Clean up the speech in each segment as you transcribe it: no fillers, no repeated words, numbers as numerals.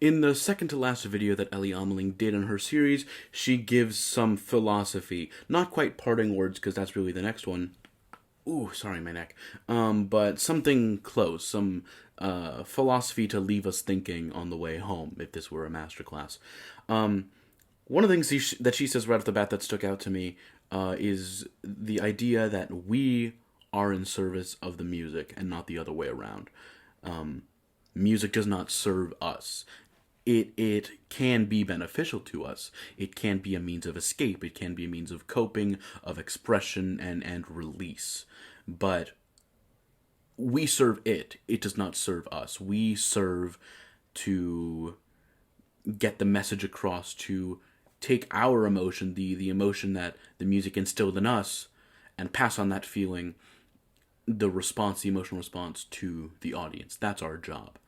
In the second to last video that Elly Ameling did in her series, she gives some philosophy. Not quite parting words, because that's really the next one. Ooh, sorry, my neck. But something close, some philosophy to leave us thinking on the way home, if this were a masterclass. One of the things that she says right off the bat that stuck out to me is the idea that we are in service of the music and not the other way around. Music does not serve us. It can be beneficial to us. It can be a means of escape. It can be a means of coping, of expression, and release. But we serve it. It does not serve us. We serve to get the message across, to take our emotion, the emotion that the music instilled in us, and pass on that feeling, the response, the emotional response to the audience. That's our job.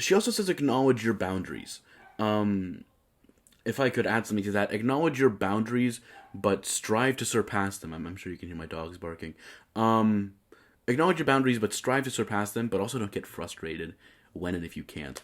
She also says acknowledge your boundaries. If I could add something to that, acknowledge your boundaries, but strive to surpass them. I'm sure you can hear my dogs barking. Acknowledge your boundaries, but strive to surpass them, but also don't get frustrated when and if you can't.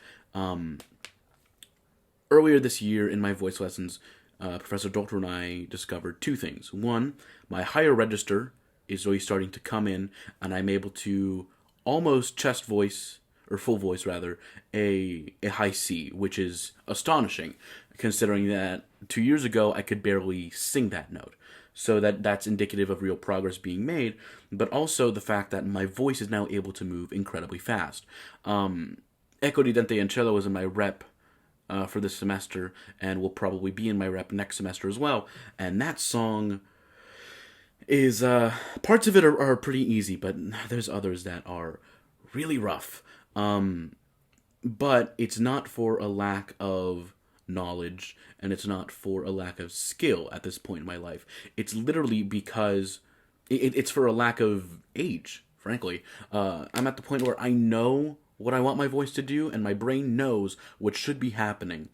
Earlier this year in my voice lessons, Professor Doctor and I discovered two things. One, my higher register is really starting to come in, and I'm able to almost chest voice, or full voice rather, a high C, which is astonishing, considering that 2 years ago I could barely sing that note. So that's indicative of real progress being made, but also the fact that my voice is now able to move incredibly fast. Eco di Dente and Cello is in my rep for this semester, and will probably be in my rep next semester as well. And that song is, parts of it are pretty easy, but there's others that are really rough. But it's not for a lack of knowledge, and it's not for a lack of skill at this point in my life. It's literally because it's for a lack of age, frankly. I'm at the point where I know what I want my voice to do, and my brain knows what should be happening.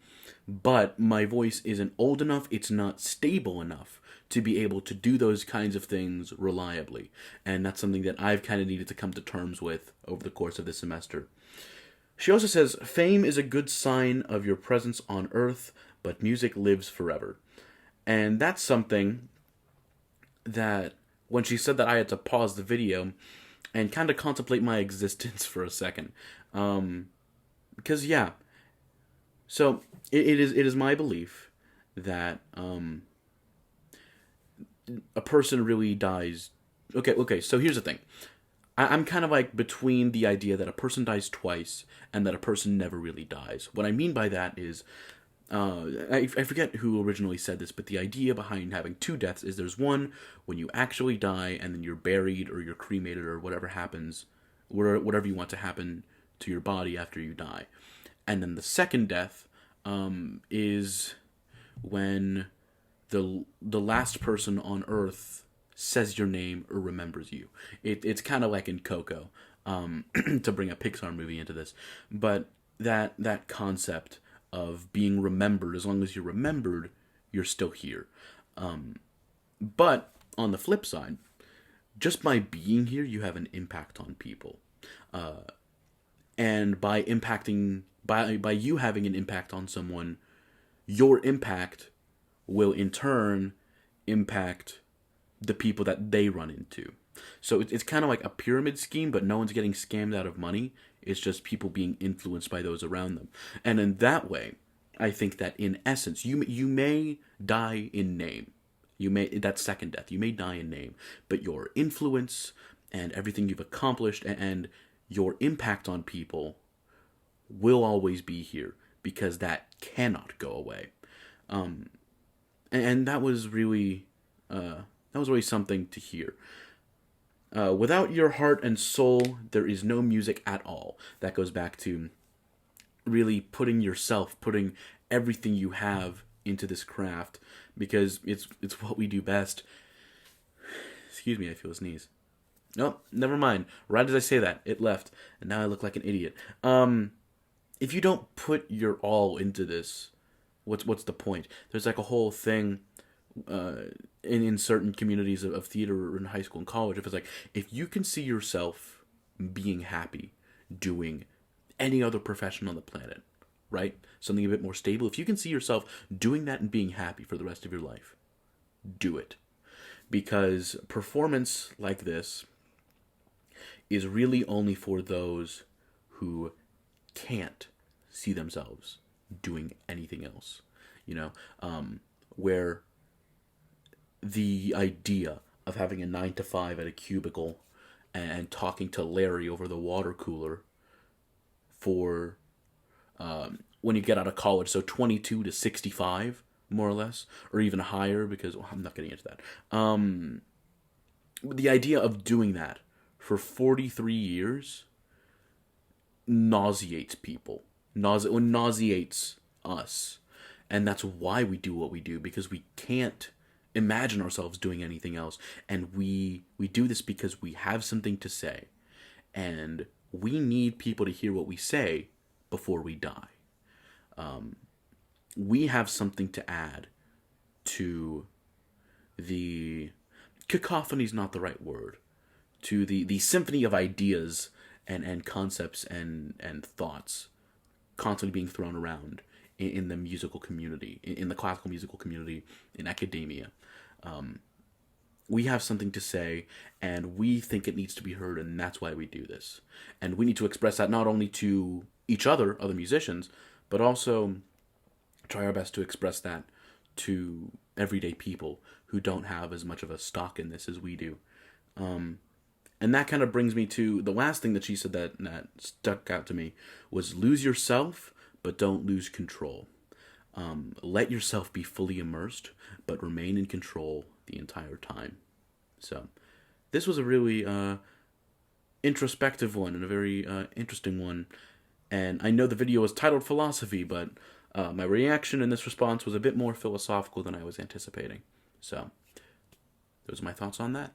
But my voice isn't old enough, it's not stable enough to be able to do those kinds of things reliably. And that's something that I've kind of needed to come to terms with over the course of this semester. She also says, fame is a good sign of your presence on Earth, but music lives forever. And that's something that, when she said that, I had to pause the video and kind of contemplate my existence for a second. Because, yeah. So, it is my belief that a person really dies. Okay, so here's the thing. I'm kind of like between the idea that a person dies twice and that a person never really dies. What I mean by that is, I forget who originally said this, but the idea behind having two deaths is there's one when you actually die and then you're buried or you're cremated or whatever happens, whatever you want to happen to your body after you die. And then the second death is when the last person on Earth says your name or remembers you. It's kind of like in Coco, to bring a Pixar movie into this, but that concept of being remembered, as long as you're remembered, you're still here. But on the flip side, just by being here, you have an impact on people, and by you having an impact on someone, your impact will in turn impact the people that they run into. So it's kind of like a pyramid scheme, but no one's getting scammed out of money. It's just people being influenced by those around them. And in that way, I think that in essence, you may die in name. That second death, you may die in name, but your influence and everything you've accomplished and your impact on people will always be here, because that cannot go away. And that was really something to hear. Without your heart and soul, there is no music at all. That goes back to really putting everything you have into this craft, because it's what we do best. Excuse me, I feel a sneeze. Nope, never mind. Right as I say that, it left, and now I look like an idiot. If you don't put your all into this, what's the point? There's like a whole thing in certain communities of theater or in high school and college. If it's like, if you can see yourself being happy doing any other profession on the planet, right? Something a bit more stable. If you can see yourself doing that and being happy for the rest of your life, do it. Because performance like this is really only for those who can't see themselves doing anything else. You know, where the idea of having a 9 to 5 at a cubicle and talking to Larry over the water cooler for when you get out of college, so 22 to 65, more or less, or even higher, because I'm not getting into that. The idea of doing that for 43 years nauseates people. Nauseates us. And that's why we do what we do, because we can't imagine ourselves doing anything else. And we do this because we have something to say. And we need people to hear what we say before we die. We have something to add to the... cacophony is not the right word. To the symphony of ideas and concepts and thoughts constantly being thrown around in the musical community, in the classical musical community, in academia. We have something to say, and we think it needs to be heard, and that's why we do this. And we need to express that not only to each other musicians, but also try our best to express that to everyday people who don't have as much of a stock in this as we do. And that kind of brings me to the last thing that she said that stuck out to me was lose yourself, but don't lose control. Let yourself be fully immersed, but remain in control the entire time. So this was a really introspective one and a very interesting one. And I know the video was titled Philosophy, but my reaction in this response was a bit more philosophical than I was anticipating. So those are my thoughts on that.